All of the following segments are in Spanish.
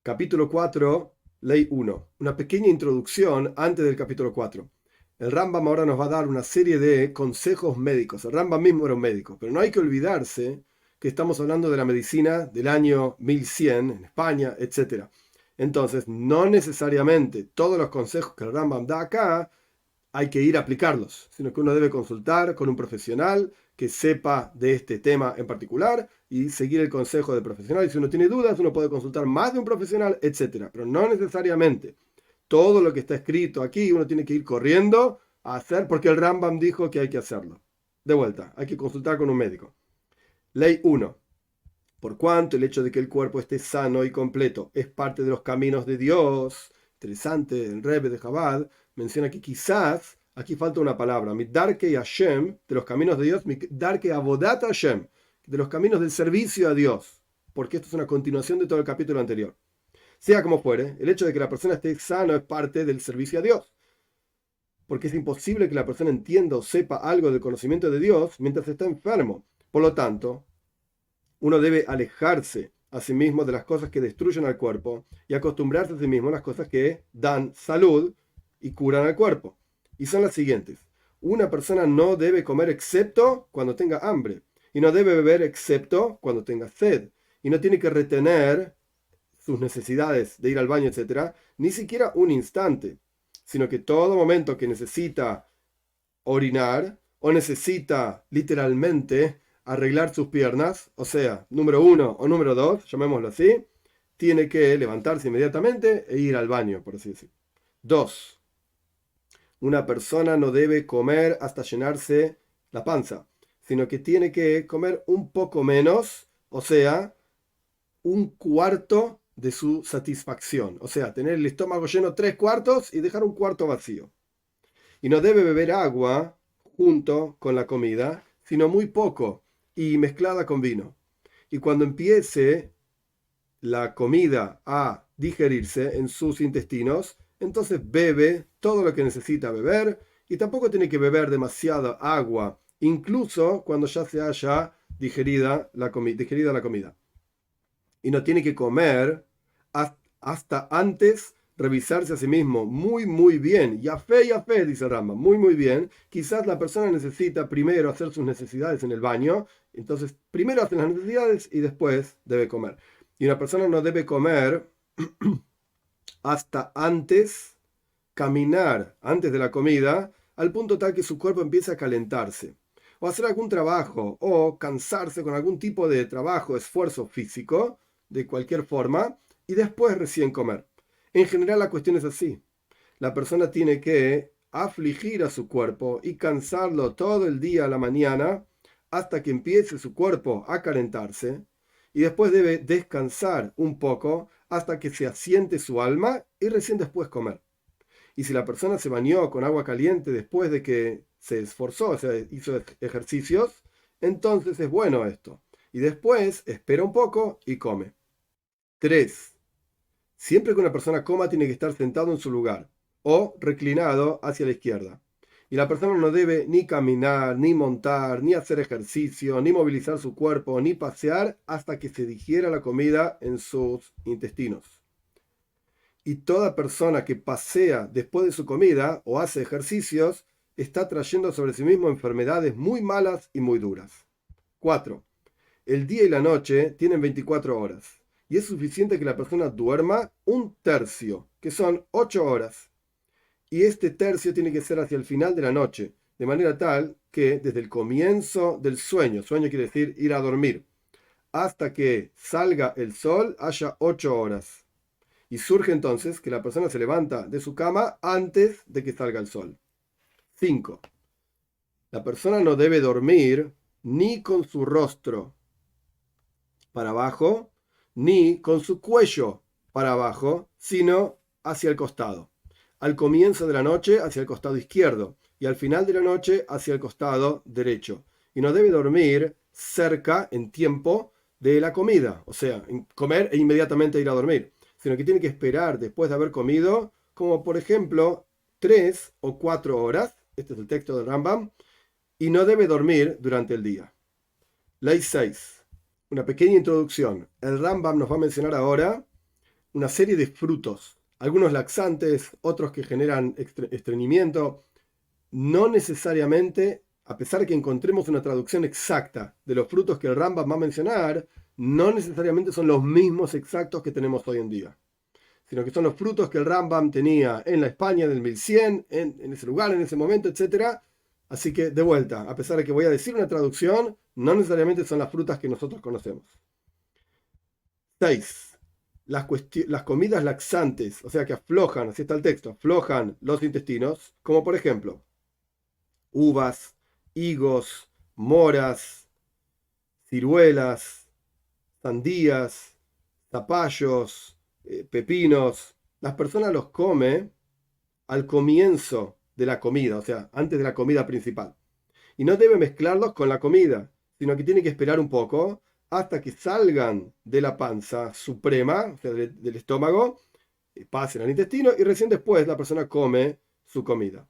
Capítulo 4, Ley 1. Una pequeña introducción antes del capítulo 4. El Rambam ahora nos va a dar una serie de consejos médicos. El Rambam mismo era un médico, pero no hay que olvidarse que estamos hablando de la medicina del año 1100 en España, etc. Entonces, no necesariamente todos los consejos que el Rambam da acá hay que ir a aplicarlos, sino que uno debe consultar con un profesional que sepa de este tema en particular y seguir el consejo del profesional. Y si uno tiene dudas, uno puede consultar más de un profesional, etcétera. Pero no necesariamente todo lo que está escrito aquí uno tiene que ir corriendo a hacer porque el Rambam dijo que hay que hacerlo. De vuelta, hay que consultar con un médico. Ley 1. Por cuanto el hecho de que el cuerpo esté sano y completo es parte de los caminos de Dios. Interesante, el Rebbe de Chabad menciona que quizás, aquí falta una palabra, Midarke Hashem, de los caminos de Dios, Midarke Avodat Hashem, de los caminos del servicio a Dios, porque esto es una continuación de todo el capítulo anterior. Sea como fuere, el hecho de que la persona esté sano es parte del servicio a Dios, porque es imposible que la persona entienda o sepa algo del conocimiento de Dios mientras está enfermo. Por lo tanto, uno debe alejarse a sí mismo de las cosas que destruyen al cuerpo y acostumbrarse a sí mismo a las cosas que dan salud y curan al cuerpo. Y son las siguientes. Una persona no debe comer excepto cuando tenga hambre. Y no debe beber excepto cuando tenga sed. Y no tiene que retener sus necesidades de ir al baño, etc., ni siquiera un instante, sino que todo momento que necesita orinar o necesita literalmente arreglar sus piernas, o sea, número 1 o número 2, llamémoslo así, tiene que levantarse inmediatamente e ir al baño, por así decirlo. 2. Una persona no debe comer hasta llenarse la panza, sino que tiene que comer un poco menos, o sea, un cuarto de su satisfacción. O sea, tener el estómago lleno 3/4 y dejar un cuarto vacío. Y no debe beber agua junto con la comida, sino muy poco y mezclada con vino. Y cuando empiece la comida a digerirse en sus intestinos, entonces bebe todo lo que necesita beber y tampoco tiene que beber demasiada agua, incluso cuando ya se haya digerida la comida. Y no tiene que comer hasta antes revisarse a sí mismo muy bien. Ya fe, dice Rama, muy bien. Quizás la persona necesita primero hacer sus necesidades en el baño, entonces primero hace las necesidades y después debe comer. Y una persona no debe comer hasta antes, caminar antes de la comida, al punto tal que su cuerpo empiece a calentarse. O hacer algún trabajo, o cansarse con algún tipo de trabajo, esfuerzo físico, de cualquier forma, y después recién comer. En general la cuestión es así. La persona tiene que afligir a su cuerpo y cansarlo todo el día a la mañana hasta que empiece su cuerpo a calentarse y después debe descansar un poco hasta que se asiente su alma y recién después comer. Y si la persona se bañó con agua caliente después de que se esforzó, o sea, hizo ejercicios, entonces es bueno esto. Y después espera un poco y come. 3. Siempre que una persona coma tiene que estar sentado en su lugar o reclinado hacia la izquierda. Y la persona no debe ni caminar, ni montar, ni hacer ejercicio, ni movilizar su cuerpo, ni pasear hasta que se digiera la comida en sus intestinos. Y toda persona que pasea después de su comida o hace ejercicios está trayendo sobre sí mismo enfermedades muy malas y muy duras. 4. El día y la noche tienen 24 horas. Y es suficiente que la persona duerma un tercio, que son 8 horas. Y este tercio tiene que ser hacia el final de la noche, de manera tal que desde el comienzo del sueño quiere decir ir a dormir, hasta que salga el sol haya 8 horas. Y surge entonces que la persona se levanta de su cama antes de que salga el sol. 5. La persona no debe dormir ni con su rostro para abajo, ni con su cuello para abajo, sino hacia el costado. Al comienzo de la noche hacia el costado izquierdo y al final de la noche hacia el costado derecho. Y no debe dormir cerca en tiempo de la comida, o sea, comer e inmediatamente ir a dormir, sino que tiene que esperar después de haber comido, como por ejemplo 3 o 4 horas, este es el texto del Rambam, y no debe dormir durante el día. Ley 6. Una pequeña introducción. El Rambam nos va a mencionar ahora una serie de frutos, algunos laxantes, otros que generan estreñimiento. No necesariamente, a pesar de que encontremos una traducción exacta de los frutos que el Rambam va a mencionar, no necesariamente son los mismos exactos que tenemos hoy en día, sino que son los frutos que el Rambam tenía en la España del 1100, en ese lugar, en ese momento, etc. Así que, de vuelta, a pesar de que voy a decir una traducción, no necesariamente son las frutas que nosotros conocemos. 6. Las comidas laxantes, o sea que aflojan, así está el texto, aflojan los intestinos, como por ejemplo uvas, higos, moras, ciruelas, sandías, zapallos, pepinos. Las personas los comen al comienzo de la comida, o sea, antes de la comida principal. Y no debe mezclarlos con la comida, sino que tiene que esperar un poco hasta que salgan de la panza suprema, o sea, del estómago, pasen al intestino y recién después la persona come su comida.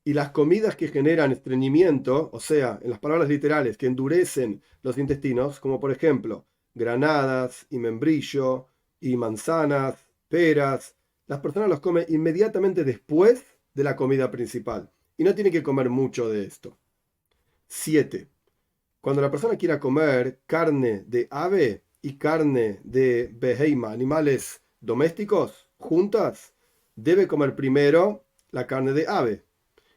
Y las comidas que generan estreñimiento, o sea, en las palabras literales, que endurecen los intestinos, como por ejemplo granadas y membrillo y manzanas, peras, las personas los comen inmediatamente después de la comida principal. Y no tiene que comer mucho de esto. 7. Cuando la persona quiera comer carne de ave y carne de beheima, animales domésticos, juntas, debe comer primero la carne de ave.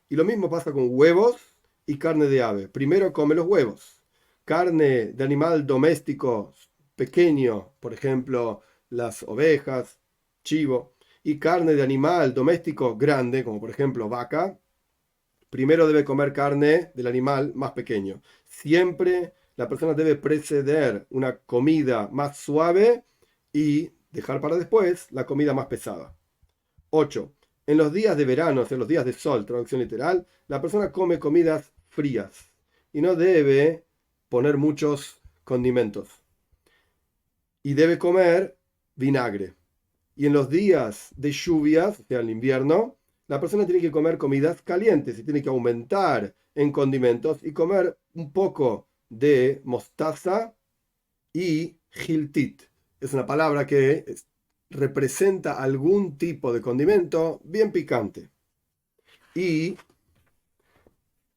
Y lo mismo pasa con huevos y carne de ave. Primero come los huevos. Carne de animal doméstico pequeño, por ejemplo, las ovejas, chivo, y carne de animal doméstico grande, como por ejemplo vaca, primero debe comer carne del animal más pequeño. Siempre la persona debe preceder una comida más suave y dejar para después la comida más pesada. 8. En los días de verano, o sea, los días de sol, traducción literal, la persona come comidas frías y no debe poner muchos condimentos. Y debe comer vinagre. Y en los días de lluvias, o sea, el invierno, la persona tiene que comer comidas calientes y tiene que aumentar en condimentos y comer un poco de mostaza y giltit. Es una palabra que representa algún tipo de condimento bien picante. Y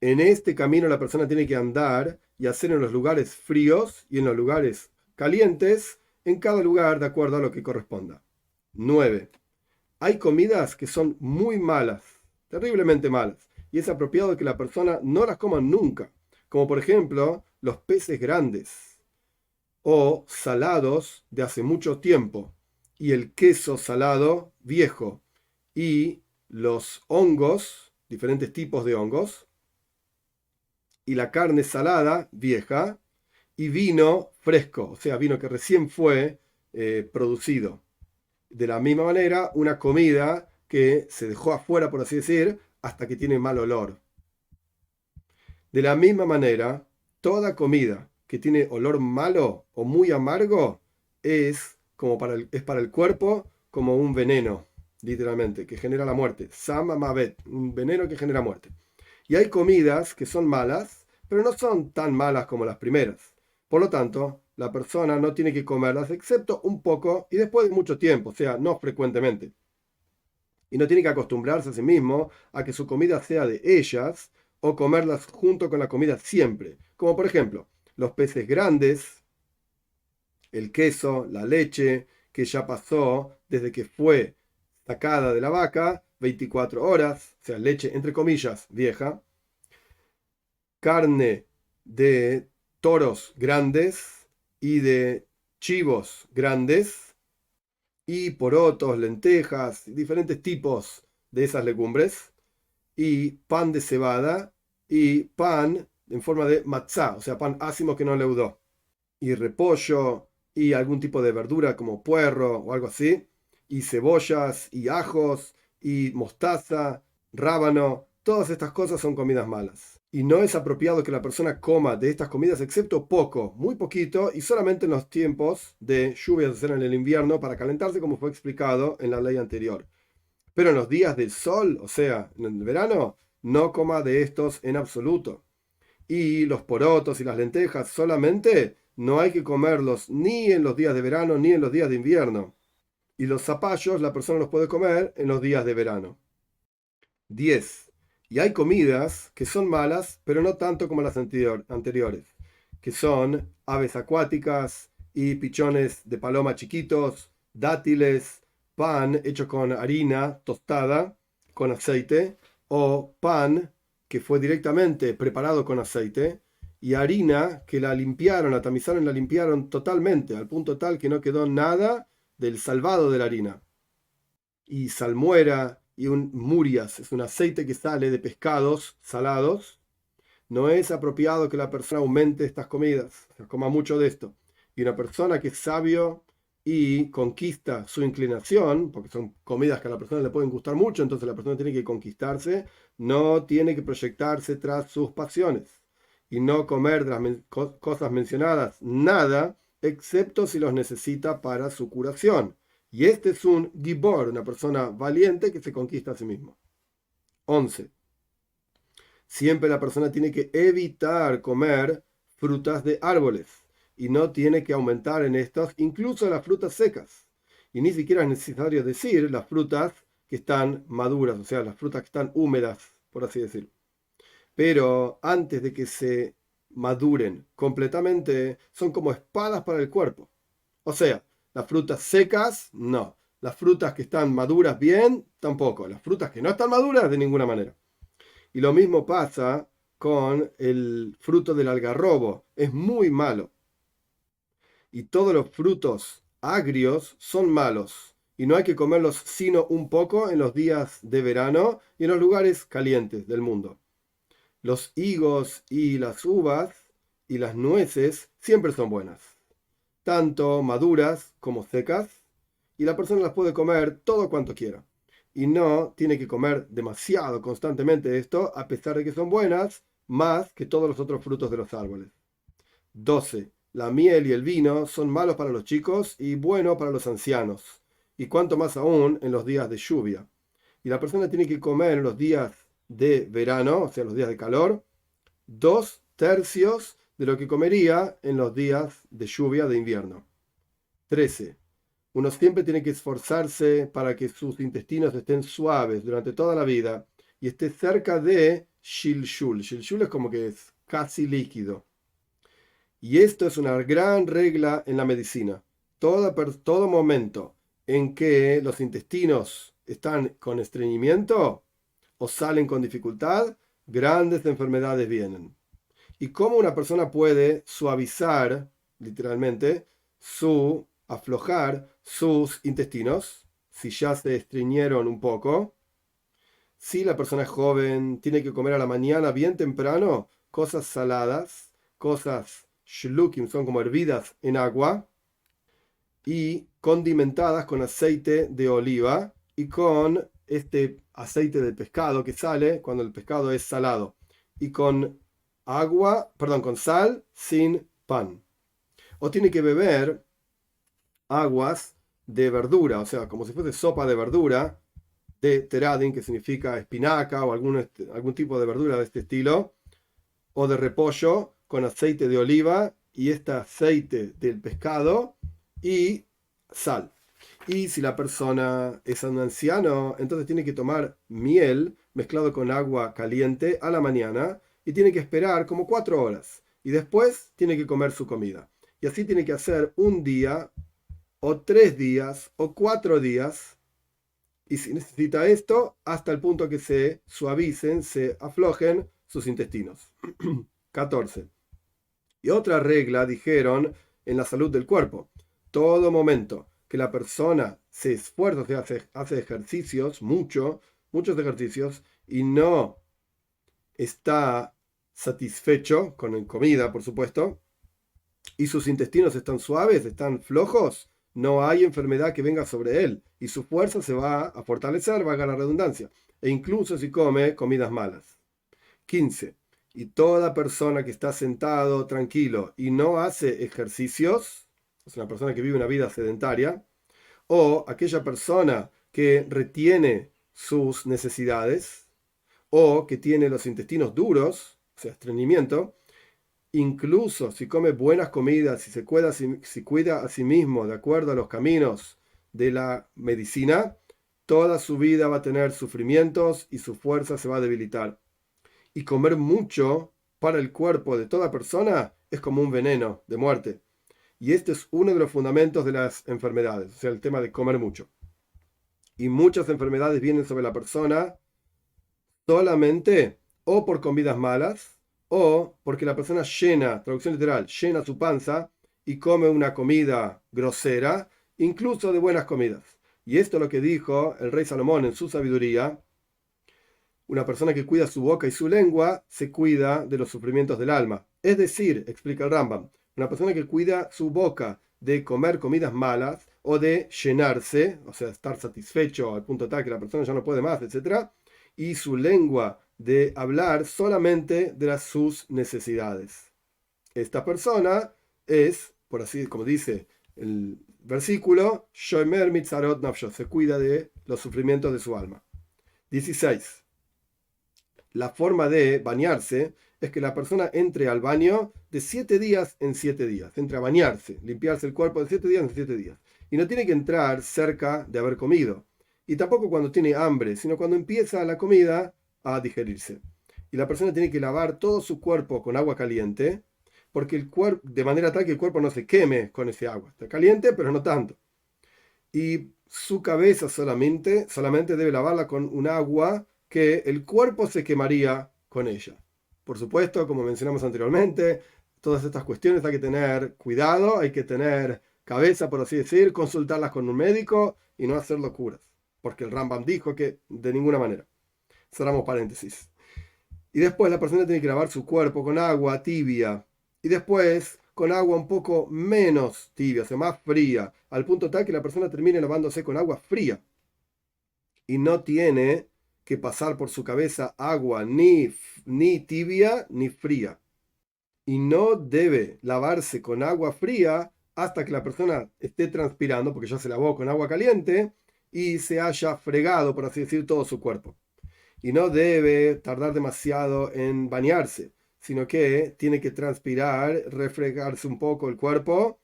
en este camino la persona tiene que andar y hacer en los lugares fríos y en los lugares calientes, en cada lugar de acuerdo a lo que corresponda. 9. Hay comidas que son muy malas, terriblemente malas, y es apropiado que la persona no las coma nunca, como por ejemplo los peces grandes o salados de hace mucho tiempo, y el queso salado viejo, y los hongos, diferentes tipos de hongos, y la carne salada vieja, y vino fresco, o sea, vino que recién fue producido. De la misma manera, una comida que se dejó afuera, por así decir, hasta que tiene mal olor. De la misma manera, toda comida que tiene olor malo o muy amargo es para el cuerpo como un veneno, literalmente, que genera la muerte. Sama Mavet, un veneno que genera muerte. Y hay comidas que son malas, pero no son tan malas como las primeras. Por lo tanto, la persona no tiene que comerlas excepto un poco y después de mucho tiempo, o sea, no frecuentemente. Y no tiene que acostumbrarse a sí mismo a que su comida sea de ellas o comerlas junto con la comida siempre. Como por ejemplo, los peces grandes, el queso, la leche, que ya pasó desde que fue sacada de la vaca, 24 horas, o sea, leche entre comillas vieja, carne de toros grandes y de chivos grandes, y porotos, lentejas, diferentes tipos de esas legumbres, y pan de cebada, y pan en forma de matzá, o sea, pan ácimo que no leudó, y repollo, y algún tipo de verdura como puerro o algo así, y cebollas, y ajos, y mostaza, rábano. Todas estas cosas son comidas malas. Y no es apropiado que la persona coma de estas comidas excepto poco, muy poquito, y solamente en los tiempos de lluvias, o sea, en el invierno, para calentarse, como fue explicado en la ley anterior. Pero en los días del sol, o sea, en el verano, no coma de estos en absoluto. Y los porotos y las lentejas solamente no hay que comerlos ni en los días de verano ni en los días de invierno. Y los zapallos la persona los puede comer en los días de verano. 10. Y hay comidas que son malas, pero no tanto como las anteriores, que son aves acuáticas y pichones de paloma chiquitos, dátiles, pan hecho con harina tostada, con aceite, o pan que fue directamente preparado con aceite, y harina que la limpiaron, la tamizaron, la limpiaron totalmente, al punto tal que no quedó nada del salvado de la harina. Y salmuera y un murias, es un aceite que sale de pescados salados. No es apropiado que la persona aumente estas comidas, o sea, coma mucho de esto. Y una persona que es sabio y conquista su inclinación, porque son comidas que a la persona le pueden gustar mucho, entonces la persona tiene que conquistarse, no tiene que proyectarse tras sus pasiones y no comer de las cosas mencionadas nada, excepto si los necesita para su curación. Y este es un gibor, una persona valiente que se conquista a sí mismo. 11. Siempre la persona tiene que evitar comer frutas de árboles y no tiene que aumentar en estas, incluso las frutas secas. Y ni siquiera es necesario decir las frutas que están maduras, o sea, las frutas que están húmedas, por así decirlo. Pero antes de que se maduren completamente, son como espadas para el cuerpo. O sea, las frutas secas, no. Las frutas que están maduras bien, tampoco. Las frutas que no están maduras, de ninguna manera. Y lo mismo pasa con el fruto del algarrobo. Es muy malo. Y todos los frutos agrios son malos. Y no hay que comerlos sino un poco en los días de verano y en los lugares calientes del mundo. Los higos y las uvas y las nueces siempre son buenas, tanto maduras como secas, y la persona las puede comer todo cuanto quiera. Y no tiene que comer demasiado constantemente esto, a pesar de que son buenas, más que todos los otros frutos de los árboles. 12. La miel y el vino son malos para los chicos y bueno para los ancianos, y cuanto más aún en los días de lluvia. Y la persona tiene que comer en los días de verano, o sea, los días de calor, 2/3 de lo que comería en los días de lluvia de invierno. 13. Uno siempre tiene que esforzarse para que sus intestinos estén suaves durante toda la vida y esté cerca de shilshul. Shilshul es como que es casi líquido. Y esto es una gran regla en la medicina. Todo momento en que los intestinos están con estreñimiento o salen con dificultad, grandes enfermedades vienen. ¿Y cómo una persona puede suavizar, literalmente, aflojar sus intestinos, si ya se estreñieron un poco? Si la persona es joven, tiene que comer a la mañana bien temprano cosas saladas, cosas shlukim, son como hervidas en agua, y condimentadas con aceite de oliva y con este aceite de pescado que sale cuando el pescado es salado, y con con sal sin pan. O tiene que beber aguas de verdura, o sea, como si fuese sopa de verdura, de teradin, que significa espinaca o algún tipo de verdura de este estilo, o de repollo con aceite de oliva y este aceite del pescado y sal. Y si la persona es un anciano, entonces tiene que tomar miel mezclado con agua caliente a la mañana y tiene que esperar como 4 horas. Y después tiene que comer su comida. Y así tiene que hacer un día, o 3 días, o 4 días. Y si necesita esto, hasta el punto que se suavicen, se aflojen sus intestinos. 14. Y otra regla, dijeron, en la salud del cuerpo. Todo momento que la persona se esfuerza, o sea, hace ejercicios, muchos ejercicios, y no está satisfecho con comida, por supuesto, y sus intestinos están suaves, están flojos, no hay enfermedad que venga sobre él, y su fuerza se va a fortalecer, valga la redundancia, e incluso si come comidas malas. 15. Y toda persona que está sentado tranquilo y no hace ejercicios, es una persona que vive una vida sedentaria, o aquella persona que retiene sus necesidades, o que tiene los intestinos duros, o sea, estreñimiento, incluso si come buenas comidas, si se cuida a sí mismo de acuerdo a los caminos de la medicina, toda su vida va a tener sufrimientos y su fuerza se va a debilitar. Y comer mucho para el cuerpo de toda persona es como un veneno de muerte. Y este es uno de los fundamentos de las enfermedades, o sea, el tema de comer mucho. Y muchas enfermedades vienen sobre la persona solamente o por comidas malas o porque la persona llena, traducción literal, llena su panza y come una comida grosera, incluso de buenas comidas. Y esto es lo que dijo el rey Salomón en su sabiduría. Una persona que cuida su boca y su lengua se cuida de los sufrimientos del alma. Es decir, explica el Rambam, una persona que cuida su boca de comer comidas malas o de llenarse, o sea, estar satisfecho al punto tal que la persona ya no puede más, etc. Y su lengua de hablar solamente de sus necesidades. Esta persona es, por así como dice el versículo, Shomer mitzarot nafsho, se cuida de los sufrimientos de su alma. 16. La forma de bañarse es que la persona entre al baño de 7 días en 7 días. Entre a bañarse, limpiarse el cuerpo de 7 días en 7 días. Y no tiene que entrar cerca de haber comido. Y tampoco cuando tiene hambre, sino cuando empieza la comida a digerirse. Y la persona tiene que lavar todo su cuerpo con agua caliente, porque el cuerpo, de manera tal que el cuerpo no se queme con ese agua. Está caliente, pero no tanto. Y su cabeza solamente debe lavarla con un agua que el cuerpo se quemaría con ella. Por supuesto, como mencionamos anteriormente, todas estas cuestiones hay que tener cuidado, hay que tener cabeza, por así decir, consultarlas con un médico y no hacer locuras, porque el Rambam dijo que de ninguna manera. Cerramos paréntesis. Y después la persona tiene que lavar su cuerpo con agua tibia y después con agua un poco menos tibia, o sea, más fría, al punto tal que la persona termine lavándose con agua fría. Y no tiene que pasar por su cabeza agua ni tibia ni fría. Y no debe lavarse con agua fría hasta que la persona esté transpirando, porque ya se lavó con agua caliente y se haya fregado, por así decir, todo su cuerpo. Y no debe tardar demasiado en bañarse, sino que tiene que transpirar, refregarse un poco el cuerpo,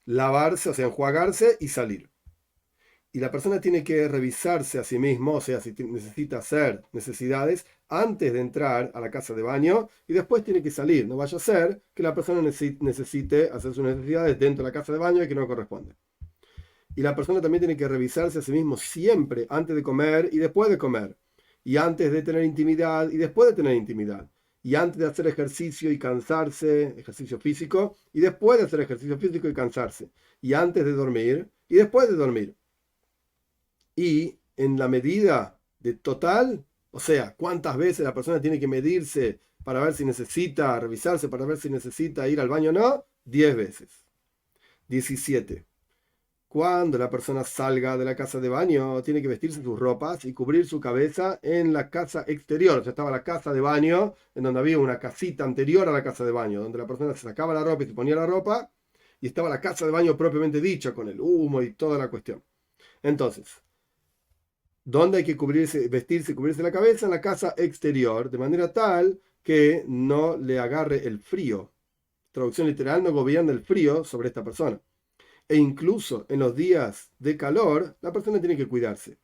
lavarse, o sea, enjuagarse y salir. Y la persona tiene que revisarse a sí mismo, o sea, si necesita hacer necesidades antes de entrar a la casa de baño y después tiene que salir. No vaya a ser que la persona necesite hacer sus necesidades dentro de la casa de baño y que no corresponde. Y la persona también tiene que revisarse a sí mismo siempre antes de comer y después de comer. Y antes de tener intimidad y después de tener intimidad. Y antes de hacer ejercicio y cansarse, ejercicio físico, y después de hacer ejercicio físico y cansarse. Y antes de dormir y después de dormir. Y en la medida de total, o sea, cuántas veces la persona tiene que medirse para ver si necesita revisarse, para ver si necesita ir al baño o no, 10 veces. 17. Cuando la persona salga de la casa de baño, tiene que vestirse sus ropas y cubrir su cabeza en la casa exterior. O sea, estaba la casa de baño, en donde había una casita anterior a la casa de baño, donde la persona se sacaba la ropa y se ponía la ropa, y estaba la casa de baño propiamente dicha, con el humo y toda la cuestión. Entonces, ¿dónde hay que cubrirse, vestirse y cubrirse la cabeza? En la casa exterior, de manera tal que no le agarre el frío. Traducción literal, no gobierna el frío sobre esta persona. E incluso en los días de calor, la persona tiene que cuidarse.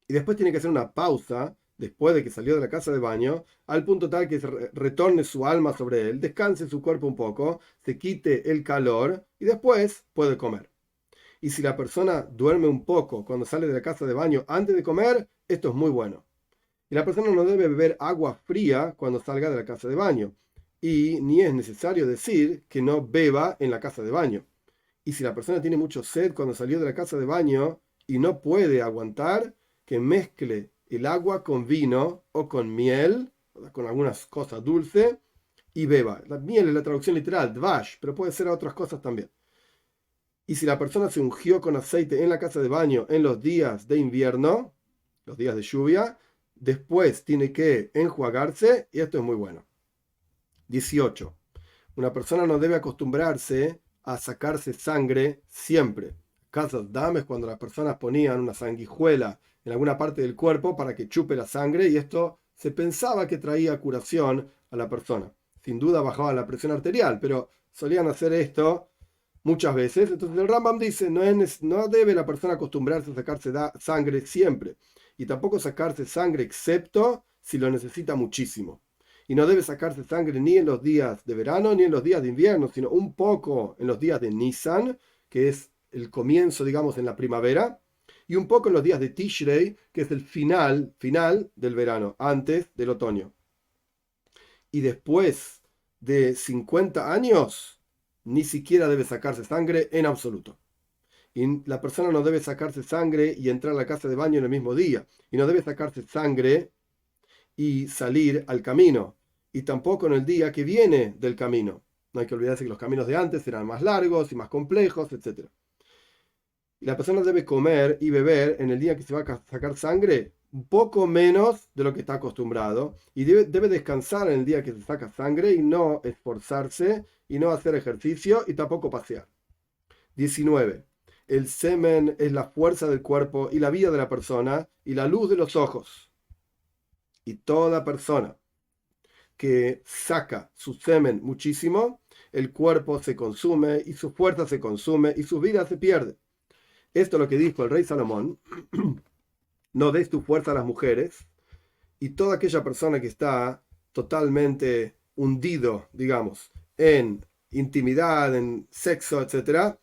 Y después tiene que hacer una pausa, después de que salió de la casa de baño, al punto tal que retorne su alma sobre él, descanse su cuerpo un poco, se quite el calor y después puede comer. Y si la persona duerme un poco cuando sale de la casa de baño antes de comer, esto es muy bueno. Y la persona no debe beber agua fría cuando salga de la casa de baño. Y ni es necesario decir que no beba en la casa de baño. Y si la persona tiene mucho sed cuando salió de la casa de baño y no puede aguantar, que mezcle el agua con vino o con miel, con algunas cosas dulces, y beba. La miel es la traducción literal, dvash, pero puede ser otras cosas también. Y si la persona se ungió con aceite en la casa de baño en los días de invierno, los días de lluvia, después tiene que enjuagarse, y esto es muy bueno. 18. Una persona no debe acostumbrarse a sacarse sangre siempre. Casos dames cuando las personas ponían una sanguijuela en alguna parte del cuerpo para que chupe la sangre, y esto se pensaba que traía curación a la persona. Sin duda bajaba la presión arterial, pero solían hacer esto muchas veces. Entonces el Rambam dice, no debe la persona acostumbrarse a sacarse sangre siempre, y tampoco sacarse sangre excepto si lo necesita muchísimo. Y no debe sacarse sangre ni en los días de verano ni en los días de invierno, sino un poco en los días de Nisan, que es el comienzo, digamos, en la primavera, y un poco en los días de Tishrei, que es el final del verano, antes del otoño. Y después de 50 años, ni siquiera debe sacarse sangre en absoluto. Y la persona no debe sacarse sangre y entrar a la casa de baño en el mismo día. Y no debe sacarse sangre y salir al camino. Y tampoco en el día que viene del camino. No hay que olvidarse que los caminos de antes eran más largos y más complejos, etc. Y la persona debe comer y beber en el día que se va a sacar sangre un poco menos de lo que está acostumbrado. Y debe descansar en el día que se saca sangre y no esforzarse y no hacer ejercicio y tampoco pasear. 19. El semen es la fuerza del cuerpo y la vida de la persona y la luz de los ojos. Y toda persona que saca su semen muchísimo, el cuerpo se consume y su fuerza se consume y su vida se pierde. Esto es lo que dijo el rey Salomón: no des tu fuerza a las mujeres, y toda aquella persona que está totalmente hundido, digamos, en intimidad, en sexo, etc.,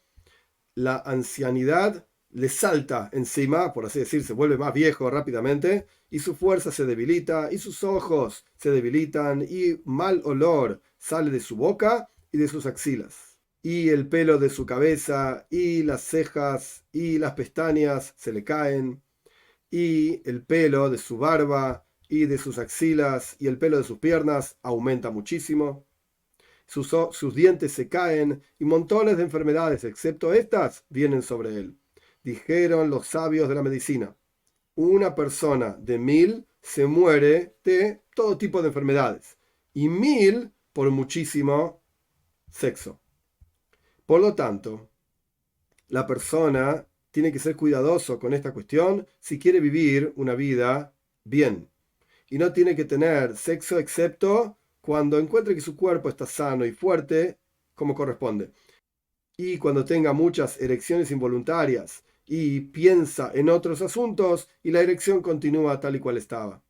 la ancianidad le salta encima, por así decir, se vuelve más viejo rápidamente, y su fuerza se debilita, y sus ojos se debilitan, y mal olor sale de su boca y de sus axilas. Y el pelo de su cabeza, y las cejas, y las pestañas se le caen, y el pelo de su barba, y de sus axilas, y el pelo de sus piernas aumenta muchísimo. Sus dientes se caen y montones de enfermedades, excepto estas, vienen sobre él. Dijeron los sabios de la medicina: una persona de 1000 se muere de todo tipo de enfermedades y 1000 por muchísimo sexo. Por lo tanto, la persona tiene que ser cuidadoso con esta cuestión si quiere vivir una vida bien. Y no tiene que tener sexo excepto cuando encuentre que su cuerpo está sano y fuerte como corresponde. Y cuando tenga muchas erecciones involuntarias y piensa en otros asuntos y la erección continúa tal y cual estaba.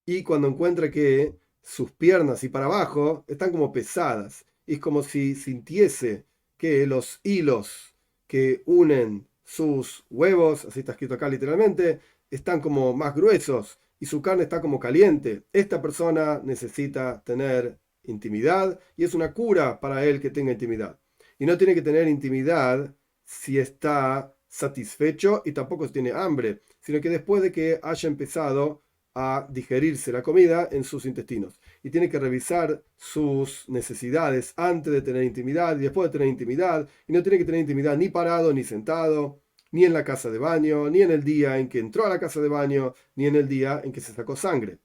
Y cuando encuentra que sus piernas y para abajo están como pesadas. Y es como si sintiese que los hilos que unen sus huevos, así está escrito acá literalmente, están como más gruesos y su carne está como caliente. Esta persona necesita tener intimidad y es una cura para él que tenga intimidad. Y no tiene que tener intimidad si está satisfecho y tampoco si tiene hambre, sino que después de que haya empezado a digerirse la comida en sus intestinos. Y tiene que revisar sus necesidades antes de tener intimidad y después de tener intimidad. Y no tiene que tener intimidad ni parado ni sentado, ni en la casa de baño, ni en el día en que entró a la casa de baño, ni en el día en que se sacó sangre.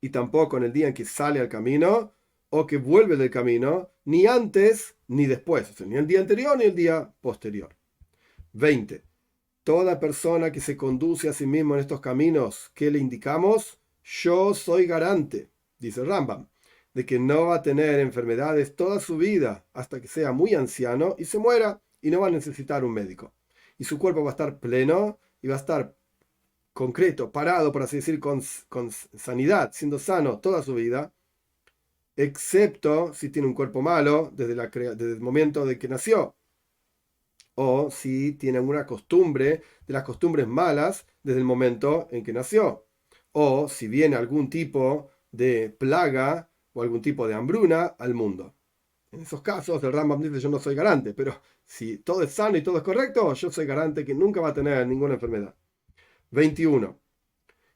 Y tampoco en el día en que sale al camino o que vuelve del camino, ni antes ni después, o sea, ni el día anterior ni el día posterior. 20. Toda persona que se conduce a sí mismo en estos caminos que le indicamos, yo soy garante, dice Rambam, de que no va a tener enfermedades toda su vida hasta que sea muy anciano y se muera y no va a necesitar un médico. Y su cuerpo va a estar pleno y va a estar concreto, parado, por así decir, con sanidad, siendo sano toda su vida, excepto si tiene un cuerpo malo desde el momento de que nació, o si tiene alguna costumbre de las costumbres malas desde el momento en que nació, o si viene algún tipo de plaga o algún tipo de hambruna al mundo. En esos casos el Rambam dice: yo no soy garante, pero si todo es sano y todo es correcto, yo soy garante que nunca va a tener ninguna enfermedad. 21.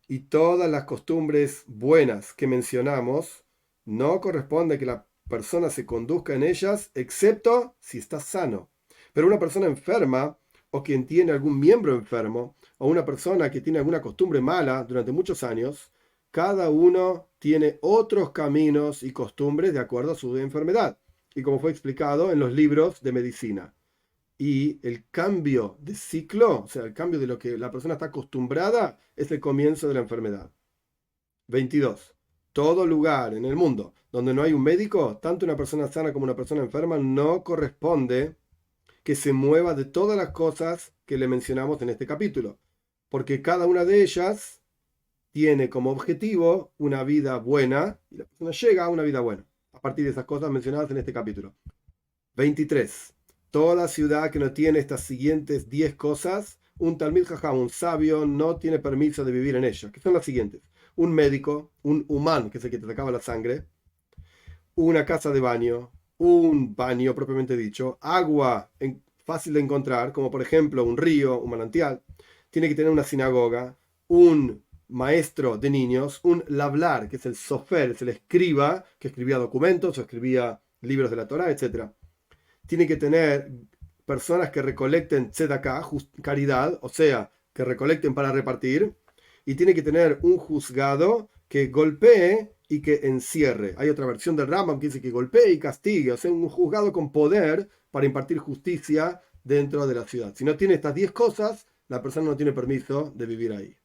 Y todas las costumbres buenas que mencionamos, no corresponde que la persona se conduzca en ellas, excepto si está sano. Pero una persona enferma, o quien tiene algún miembro enfermo, o una persona que tiene alguna costumbre mala durante muchos años, cada uno tiene otros caminos y costumbres de acuerdo a su enfermedad, y como fue explicado en los libros de medicina. Y el cambio de ciclo, o sea, el cambio de lo que la persona está acostumbrada, es el comienzo de la enfermedad. 22. Todo lugar en el mundo donde no hay un médico, tanto una persona sana como una persona enferma, no corresponde que se mueva de todas las cosas que le mencionamos en este capítulo, porque cada una de ellas tiene como objetivo una vida buena, y la persona llega a una vida buena, a partir de esas cosas mencionadas en este capítulo. 23. Toda ciudad que no tiene estas siguientes 10 cosas, un Talmid Jajam, un sabio, no tiene permiso de vivir en ella, que son las siguientes: un médico, un humán, que es el que te sacaba la sangre, una casa de baño, un baño propiamente dicho, agua fácil de encontrar, como por ejemplo un río, un manantial, tiene que tener una sinagoga, un maestro de niños, un lablar, que es el sofer, es el escriba, que escribía documentos o escribía libros de la Torá, etc. Tiene que tener personas que recolecten tzedakah, caridad, o sea, que recolecten para repartir, y tiene que tener un juzgado que golpee y que encierre. Hay otra versión del Rambam que dice que golpee y castigue, o sea, un juzgado con poder para impartir justicia dentro de la ciudad. Si no tiene estas 10 cosas, la persona no tiene permiso de vivir ahí.